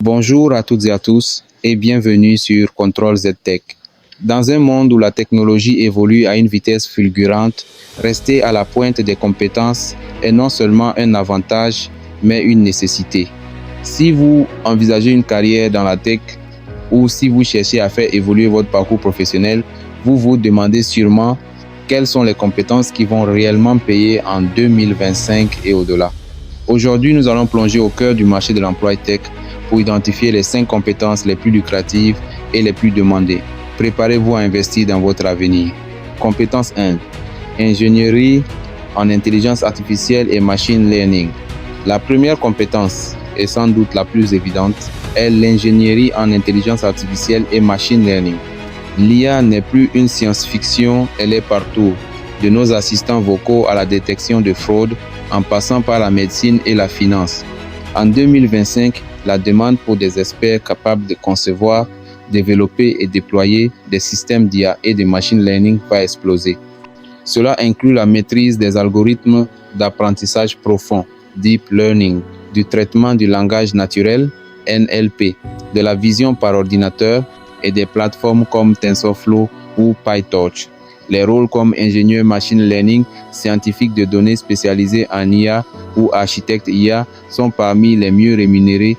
Bonjour à toutes et à tous et bienvenue sur Control Z-Tech. Dans un monde où la technologie évolue à une vitesse fulgurante, rester à la pointe des compétences est non seulement un avantage, mais une nécessité. Si vous envisagez une carrière dans la tech ou si vous cherchez à faire évoluer votre parcours professionnel, vous vous demandez sûrement quelles sont les compétences qui vont réellement payer en 2025 et au-delà. Aujourd'hui, nous allons plonger au cœur du marché de l'emploi tech pour identifier les 5 compétences les plus lucratives et les plus demandées. Préparez-vous à investir dans votre avenir. Compétence 1. Ingénierie en intelligence artificielle et machine learning. La première compétence, et sans doute la plus évidente, est l'ingénierie en intelligence artificielle et machine learning. L'IA n'est plus une science-fiction, elle est partout, de nos assistants vocaux à la détection de fraude, en passant par la médecine et la finance. En 2025, la demande pour des experts capables de concevoir, développer et déployer des systèmes d'IA et de machine learning va exploser. Cela inclut la maîtrise des algorithmes d'apprentissage profond, deep learning, du traitement du langage naturel, NLP, de la vision par ordinateur et des plateformes comme TensorFlow ou PyTorch. Les rôles comme ingénieur machine learning, scientifique de données spécialisé en IA ou architecte IA sont parmi les mieux rémunérés.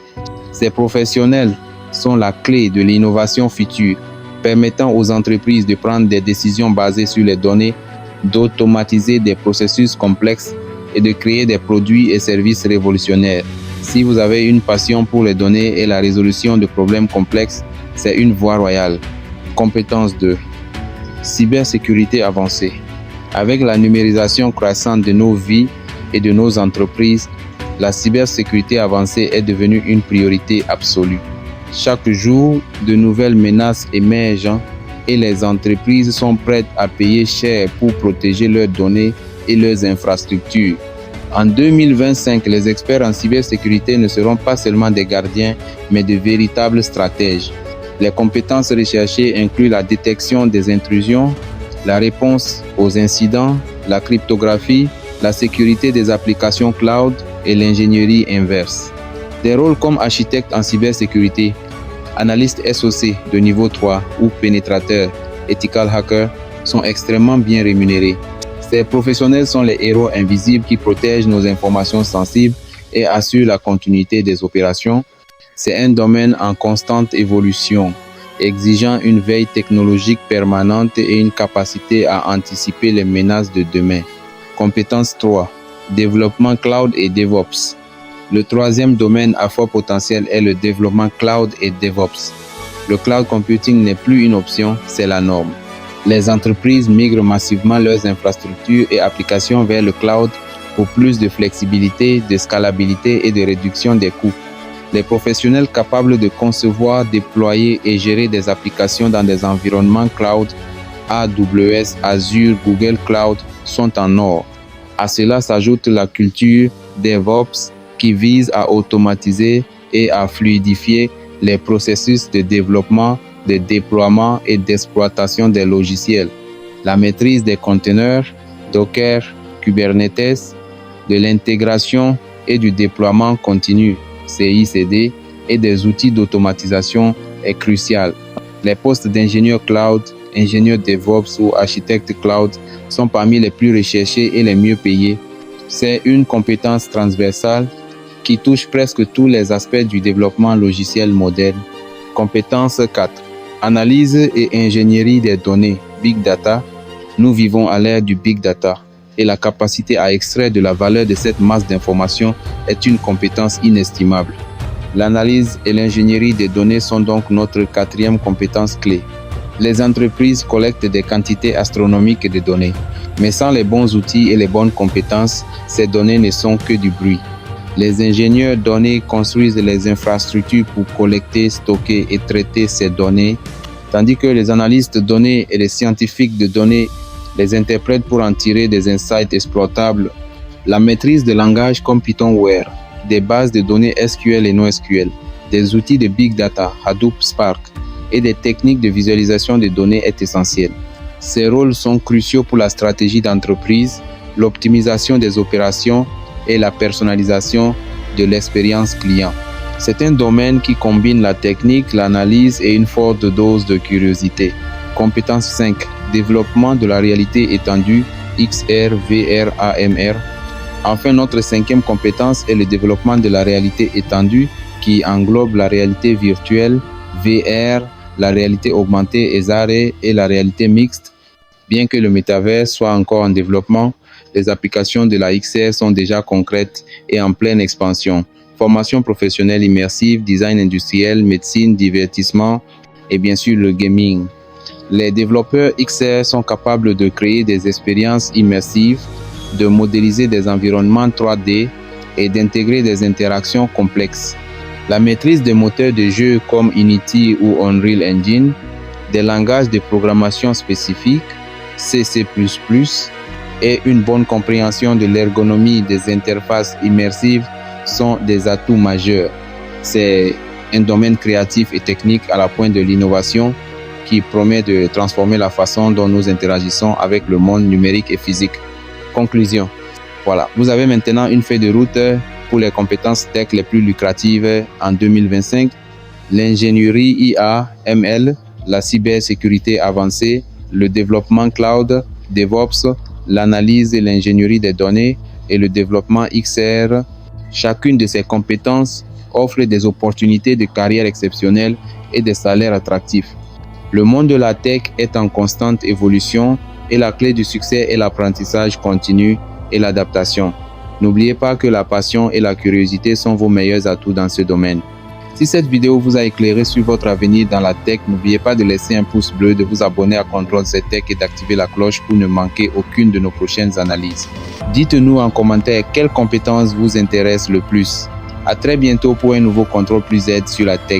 Ces professionnels sont la clé de l'innovation future, permettant aux entreprises de prendre des décisions basées sur les données, d'automatiser des processus complexes et de créer des produits et services révolutionnaires. Si vous avez une passion pour les données et la résolution de problèmes complexes, c'est une voie royale. Compétence 2. Cybersécurité avancée. Avec la numérisation croissante de nos vies et de nos entreprises, la cybersécurité avancée est devenue une priorité absolue. Chaque jour, de nouvelles menaces émergent et les entreprises sont prêtes à payer cher pour protéger leurs données et leurs infrastructures. En 2025, les experts en cybersécurité ne seront pas seulement des gardiens, mais de véritables stratèges. Les compétences recherchées incluent la détection des intrusions, la réponse aux incidents, la cryptographie, la sécurité des applications cloud et l'ingénierie inverse. Des rôles comme architecte en cybersécurité, analyste SOC de niveau 3 ou pénétrateur, ethical hacker sont extrêmement bien rémunérés. Ces professionnels sont les héros invisibles qui protègent nos informations sensibles et assurent la continuité des opérations. C'est un domaine en constante évolution, exigeant une veille technologique permanente et une capacité à anticiper les menaces de demain. Compétence 3. Développement cloud et DevOps. Le troisième domaine à fort potentiel est le développement cloud et DevOps. Le cloud computing n'est plus une option, c'est la norme. Les entreprises migrent massivement leurs infrastructures et applications vers le cloud pour plus de flexibilité, de scalabilité et de réduction des coûts. Les professionnels capables de concevoir, déployer et gérer des applications dans des environnements cloud, AWS, Azure, Google Cloud, sont en or. À cela s'ajoute la culture DevOps qui vise à automatiser et à fluidifier les processus de développement, de déploiement et d'exploitation des logiciels. La maîtrise des conteneurs, Docker, Kubernetes, de l'intégration et du déploiement continu, CI/CD, et des outils d'automatisation est crucial. Les postes d'ingénieur cloud, ingénieur DevOps ou architecte cloud sont parmi les plus recherchés et les mieux payés. C'est une compétence transversale qui touche presque tous les aspects du développement logiciel moderne. Compétence 4. Analyse et ingénierie des données, Big Data. Nous vivons à l'ère du Big Data et la capacité à extraire de la valeur de cette masse d'informations est une compétence inestimable. L'analyse et l'ingénierie des données sont donc notre quatrième compétence clé. Les entreprises collectent des quantités astronomiques de données, mais sans les bons outils et les bonnes compétences, ces données ne sont que du bruit. Les ingénieurs données construisent les infrastructures pour collecter, stocker et traiter ces données, tandis que les analystes de données et les scientifiques de données les interprètent pour en tirer des insights exploitables. La maîtrise de langages comme Pythonware, des bases de données SQL et NoSQL, des outils de Big Data, Hadoop, Spark et des techniques de visualisation des données est essentielle. Ces rôles sont cruciaux pour la stratégie d'entreprise, l'optimisation des opérations et la personnalisation de l'expérience client. C'est un domaine qui combine la technique, l'analyse et une forte dose de curiosité. Compétence 5. Développement de la réalité étendue, XR, VR, AMR. Enfin, notre cinquième compétence est le développement de la réalité étendue qui englobe la réalité virtuelle, VR, la réalité augmentée, XR et la réalité mixte. Bien que le métavers soit encore en développement, les applications de la XR sont déjà concrètes et en pleine expansion. Formation professionnelle immersive, design industriel, médecine, divertissement et bien sûr le gaming. Les développeurs XR sont capables de créer des expériences immersives, de modéliser des environnements 3D et d'intégrer des interactions complexes. La maîtrise des moteurs de jeu comme Unity ou Unreal Engine, des langages de programmation spécifiques, C++, et une bonne compréhension de l'ergonomie des interfaces immersives sont des atouts majeurs. C'est un domaine créatif et technique à la pointe de l'innovation qui promet de transformer la façon dont nous interagissons avec le monde numérique et physique. Conclusion. Voilà, vous avez maintenant une feuille de route pour les compétences tech les plus lucratives en 2025. L'ingénierie IA, ML, la cybersécurité avancée, le développement cloud, DevOps, l'analyse et l'ingénierie des données et le développement XR. Chacune de ces compétences offre des opportunités de carrière exceptionnelles et des salaires attractifs. Le monde de la tech est en constante évolution et la clé du succès est l'apprentissage continu et l'adaptation. N'oubliez pas que la passion et la curiosité sont vos meilleurs atouts dans ce domaine. Si cette vidéo vous a éclairé sur votre avenir dans la tech, n'oubliez pas de laisser un pouce bleu, de vous abonner à Contrôle Z Tech et d'activer la cloche pour ne manquer aucune de nos prochaines analyses. Dites-nous en commentaire quelles compétences vous intéressent le plus. À très bientôt pour un nouveau Contrôle plus Z sur la tech.